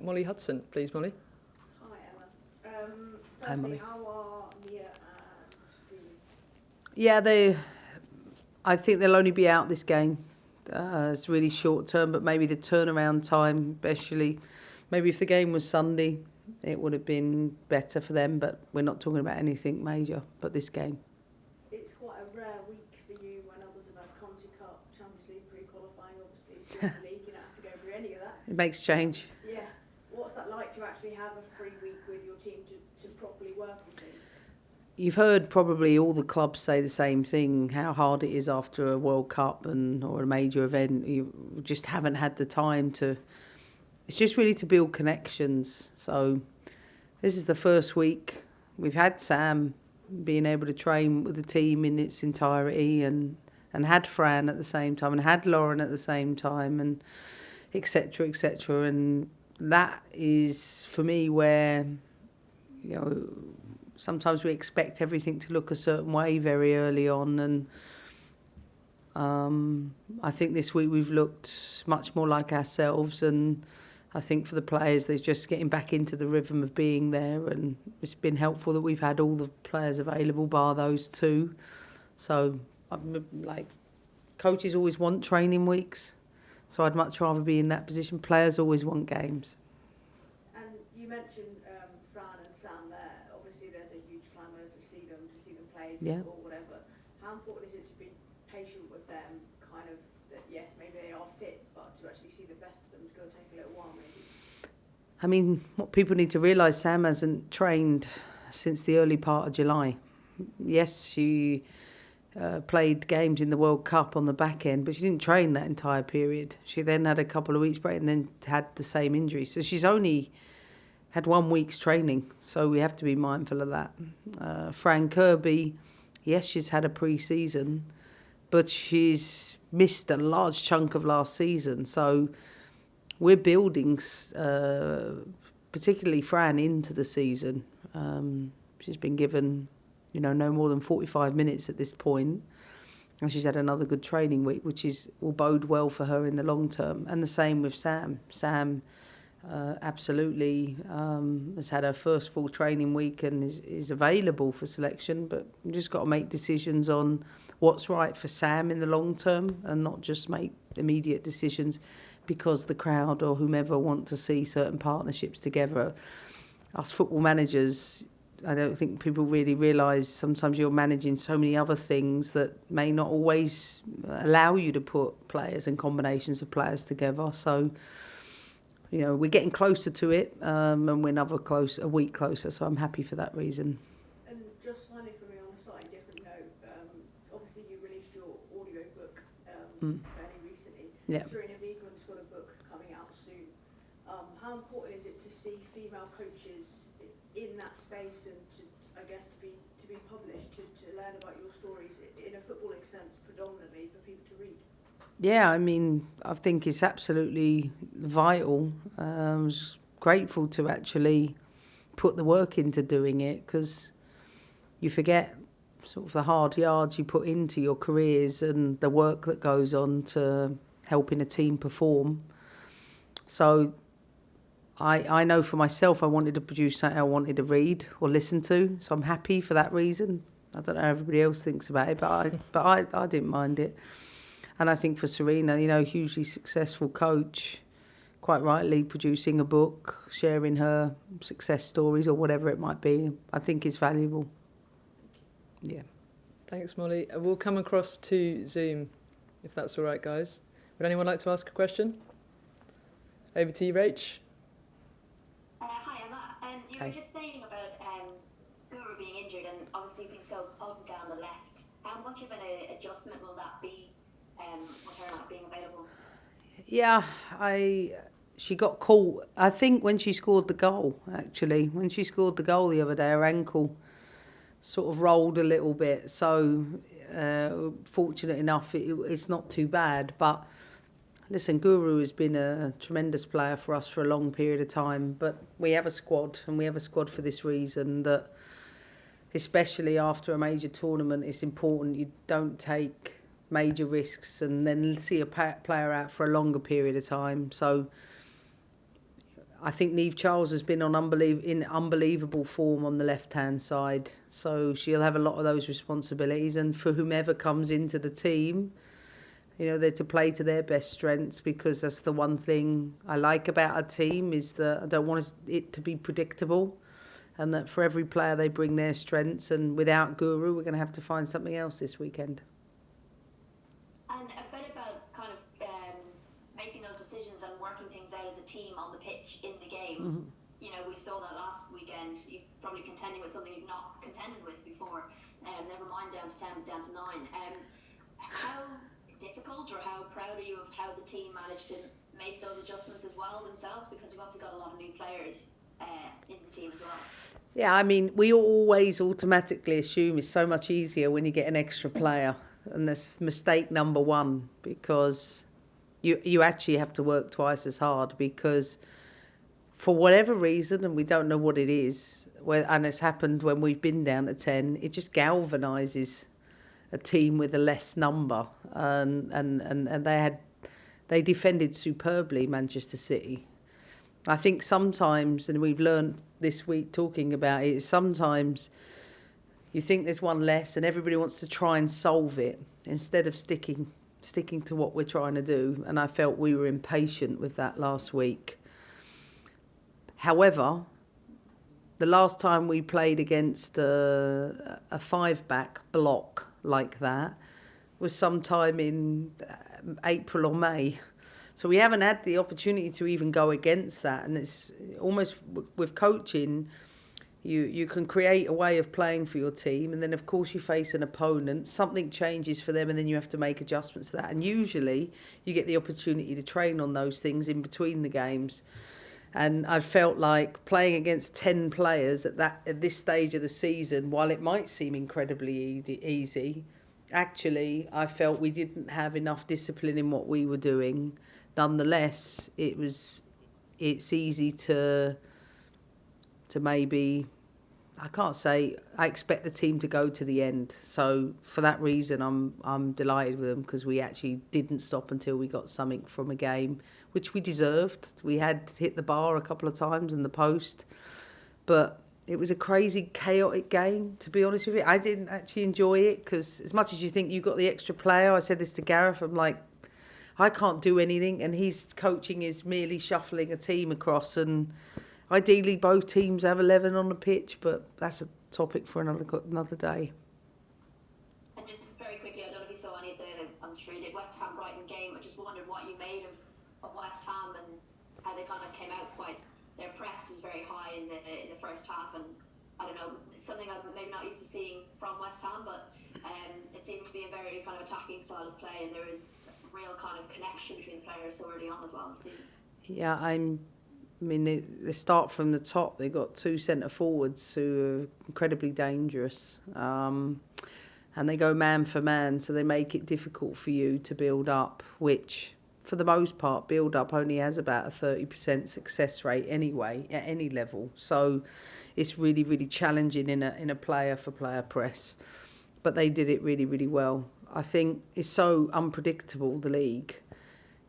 Molly Hudson, please, Molly. Hi, Emma. Hi, Molly. How are Mia and Boo? Yeah, I think they'll only be out this game. It's really short term, but maybe the turnaround time, especially, maybe if the game was Sunday, it would have been better for them. But we're not talking about anything major. But this game. It's quite a rare week for you when others have had Conti Cup, Champions League pre-qualifying, obviously, Super League. You don't have to go through any of that. It makes change. Yeah. What's that like to actually have a free week with your team to properly work on things? You've heard probably all the clubs say the same thing, how hard it is after a World Cup or a major event. You just haven't had the time to... It's just really to build connections. So this is the first week we've had Sam being able to train with the team in its entirety and had Fran at the same time and had Lauren at the same time and et cetera, and that is for me where, you know, sometimes we expect everything to look a certain way very early on, and I think this week we've looked much more like ourselves, and I think for the players they're just getting back into the rhythm of being there, and it's been helpful that we've had all the players available bar those two. So like, coaches always want training weeks, so I'd much rather be in that position. Players always want games. And you mentioned Fran and Sam there. Obviously, there's a huge clamour to see them play, or whatever. How important is it to be patient with them? Kind of that, yes, maybe they are fit, but to actually see the best of them is going to take a little while, maybe. I mean, what people need to realise, Sam hasn't trained since the early part of July. Yes, she played games in the World Cup on the back end, but she didn't train that entire period. She then had a couple of weeks break and then had the same injury. So she's only had 1 week's training, so we have to be mindful of that. Fran Kirby, yes, she's had a pre-season, but she's missed a large chunk of last season. So we're building, particularly Fran, into the season. She's been given, no more than 45 minutes at this point. And she's had another good training week, which will bode well for her in the long term. And the same with Sam. Sam absolutely has had her first full training week and is available for selection, but we've just got to make decisions on what's right for Sam in the long term and not just make immediate decisions because the crowd or whomever want to see certain partnerships together. Us football managers, I don't think people really realise sometimes you're managing so many other things that may not always allow you to put players and combinations of players together. So, we're getting closer to it, and we're a week closer, so I'm happy for that reason. And just finally for me on a slightly different note, obviously you released your audio book fairly recently. Yeah. Serena Wiegmann's got a book coming out soon. How important is it to see female coaches in that space and to be published, to learn about your stories in a footballing sense predominantly for people to read? Yeah, I mean, I think it's absolutely vital. I was grateful to actually put the work into doing it because you forget sort of the hard yards you put into your careers and the work that goes on to helping a team perform. So I know for myself I wanted to produce something I wanted to read or listen to, so I'm happy for that reason. I don't know how everybody else thinks about it, but I didn't mind it. And I think for Serena, hugely successful coach, quite rightly producing a book, sharing her success stories or whatever it might be, I think is valuable. Yeah. Thanks, Molly. We'll come across to Zoom, if that's all right, guys. Would anyone like to ask a question? Over to you, Rach. Hi, Emma. You were just saying about Guru being injured and obviously being so up and down the left. How much of an adjustment will that be with her not being available? Yeah, she got caught, I think, when she scored the goal, actually. When she scored the goal the other day, her ankle sort of rolled a little bit. So, fortunate enough, it's not too bad. But, listen, Guru has been a tremendous player for us for a long period of time. But we have a squad, and we have a squad for this reason, that especially after a major tournament, it's important you don't take major risks and then see a player out for a longer period of time. So I think Niamh Charles has been on unbelievable form on the left-hand side. So she'll have a lot of those responsibilities. And for whomever comes into the team, you know, they're to play to their best strengths, because that's the one thing I like about our team, is that I don't want it to be predictable, and that for every player they bring their strengths. And without Guru, we're going to have to find something else this weekend. And a bit about kind of making those decisions and working things out as a team on the pitch in the game. Mm-hmm. You know, we saw that last weekend. You're probably contending with something you've not contended with before. Never mind down to 10, down to 9. How difficult, or how proud are you of how the team managed to make those adjustments as well themselves? Because you've also got a lot of new players in the team as well. Yeah, I mean, we always automatically assume it's so much easier when you get an extra player. And that's mistake number one, because you actually have to work twice as hard, because for whatever reason, and we don't know what it is, and it's happened when we've been down to 10, it just galvanises a team with a less number. And they defended superbly, Manchester City. I think sometimes, and we've learned this week talking about it, sometimes you think there's one less and everybody wants to try and solve it instead of sticking to what we're trying to do. And I felt we were impatient with that last week. However, the last time we played against a 5-back block like that was sometime in April or May. So we haven't had the opportunity to even go against that. And it's almost with coaching, you can create a way of playing for your team, and then of course you face an opponent, something changes for them, and then you have to make adjustments to that. And usually you get the opportunity to train on those things in between the games. And I felt like playing against 10 players at this stage of the season, while it might seem incredibly easy, actually I felt we didn't have enough discipline in what we were doing. Nonetheless, it's easy to maybe, I can't say I expect the team to go to the end. So for that reason, I'm delighted with them, because we actually didn't stop until we got something from a game, which we deserved. We had hit the bar a couple of times in the post, but it was a crazy, chaotic game, to be honest with you. I didn't actually enjoy it, because as much as you think you got the extra player, I said this to Gareth, I'm like, I can't do anything, and his coaching is merely shuffling a team across, and ideally both teams have 11 on the pitch, but that's a topic for another day. And just very quickly, I don't know if you saw any of I'm sure you did, West Ham Brighton game. I just wondered what you made of West Ham, and how they kind of came out their press was very high in the first half, and I don't know, it's something I'm maybe not used to seeing from West Ham, but it seemed to be a very kind of attacking style of play, and there was real kind of connection between the players so early on as well in the season. Yeah, I mean, they start from the top. They've got 2 centre forwards who are incredibly dangerous. And they go man for man, so they make it difficult for you to build up, which, for the most part, build up only has about a 30% success rate anyway, at any level. So it's really, really challenging in a player-for-player press. But they did it really, really well. I think it's so unpredictable, the league.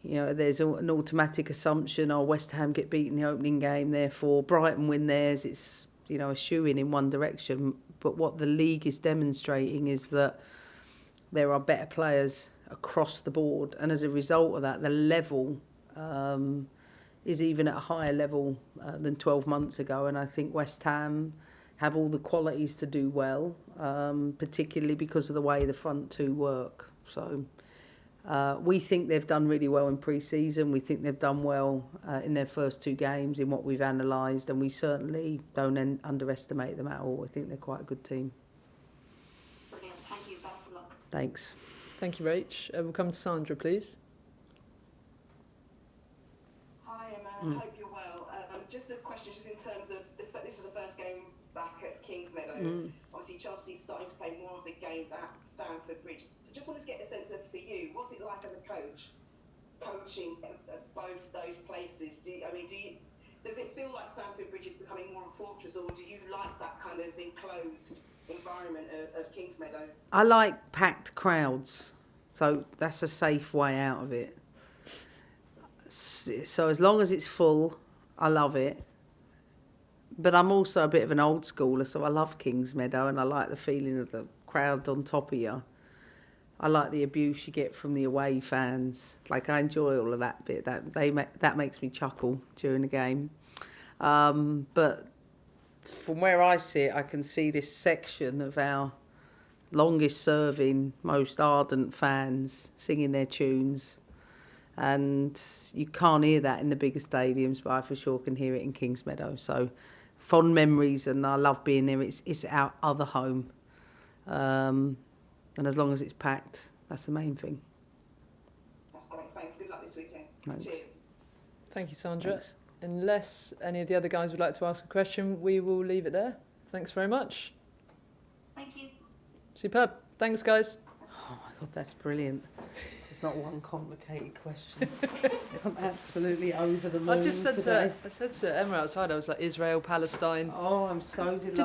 You know, there's an automatic assumption, West Ham get beaten in the opening game, therefore Brighton win theirs. It's, you know, a shoo-in in one direction. But what the league is demonstrating is that there are better players across the board. And as a result of that, the level is even at a higher level than 12 months ago. And I think West Ham have all the qualities to do well, particularly because of the way the front two work. So we think they've done really well in pre-season. We think they've done well in their first 2 games in what we've analysed, and we certainly don't underestimate them at all. I think they're quite a good team. Brilliant. Thank you. Best of luck. Thanks. Thank you, Rach. We'll come to Sandra, please. Hi, Emma. Hope you're well. Just a question, just in terms of this is the first game back at Kingsmeadow. Obviously, Chelsea's starting to play more of the games at Stamford Bridge. I just wanted to get a sense of, for you, what's it like as a coach, coaching at both those places? Does it feel like Stamford Bridge is becoming more of a fortress, or do you like that kind of enclosed environment of Kingsmeadow? I like packed crowds, so that's a safe way out of it. So as long as it's full I love it. But I'm also a bit of an old schooler, so I love Kingsmeadow and I like the feeling of the crowd on top of you. I like the abuse you get from the away fans. Like, I enjoy all of that bit. That makes me chuckle during the game. But from where I sit, I can see this section of our longest serving, most ardent fans singing their tunes. And you can't hear that in the bigger stadiums, but I for sure can hear it in Kingsmeadow. So fond memories, and I love being there. It's our other home. And as long as it's packed, that's the main thing. That's great. Thanks. Good luck this weekend. Thanks. Cheers. Thank you, Sandra. Thanks. Unless any of the other guys would like to ask a question, we will leave it there. Thanks very much. Thank you. Superb. Thanks, guys. Oh my God, that's brilliant. There's not one complicated question. I'm absolutely over the moon I just said today. to Emma outside, I was like, Israel, Palestine. Oh, I'm so delighted.